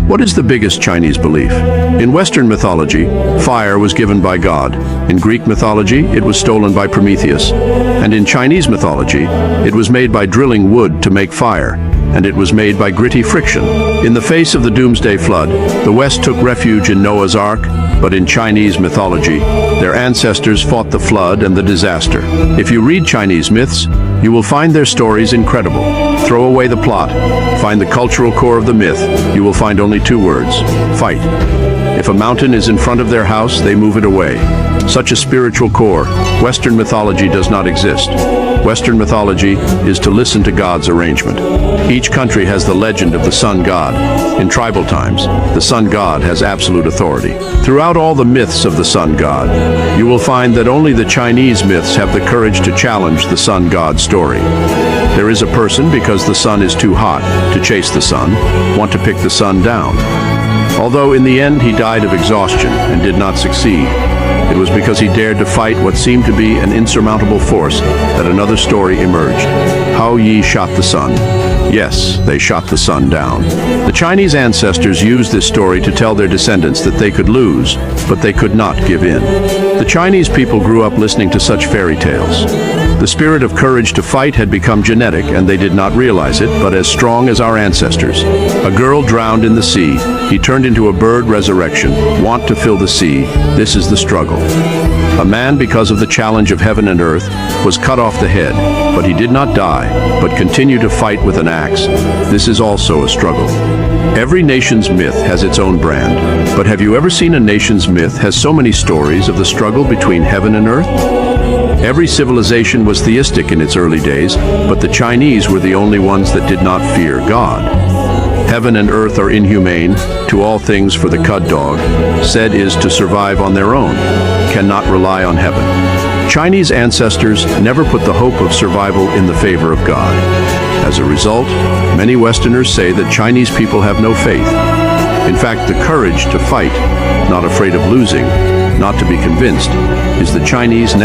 What is the biggest Chinese belief? In Western mythology, fire was given by God. In Greek mythology, it was stolen by Prometheus. And in Chinese mythology, it was made by drilling wood to make fire. And it was made by gritty friction. In the face of the Doomsday Flood, the West took refuge in Noah's Ark, but in Chinese mythology, their ancestors fought the flood and the disaster. If you read Chinese myths, you will find their stories incredible. Throw away the plot, find the cultural core of the myth, you will find only two words: fight. If a mountain is in front of their house, they move it away. Such a spiritual core, Western mythology does not exist. Western mythology is to listen to God's arrangement. Each country has the legend of the sun god. In tribal times, the sun god has absolute authority. Throughout all the myths of the sun god, you will find that only the Chinese myths have the courage to challenge the sun god story. There is a person, because the sun is too hot to chase the sun, want to pick the sun down. Although in the end he died of exhaustion and did not succeed, it was because he dared to fight what seemed to be an insurmountable force that another story emerged. How Yi shot the sun. Yes, they shot the sun down. The Chinese ancestors used this story to tell their descendants that they could lose, but they could not give in. The Chinese people grew up listening to such fairy tales. The spirit of courage to fight had become genetic, and they did not realize it, but as strong as our ancestors. A girl drowned in the sea. He turned into a bird resurrection. Want to fill the sea. This is the struggle. A man, because of the challenge of heaven and earth, was cut off the head, but he did not die, but continued to fight with an axe. This is also a struggle. Every nation's myth has its own brand, but have you ever seen a nation's myth has so many stories of the struggle between heaven and earth? Every civilization was theistic in its early days, but the Chinese were the only ones that did not fear God. Heaven and earth are inhumane, to all things for the cud dog, said is to survive on their own, cannot rely on heaven. Chinese ancestors never put the hope of survival in the favor of God. As a result, many Westerners say that Chinese people have no faith. In fact, the courage to fight, not afraid of losing, not to be convinced, is the Chinese national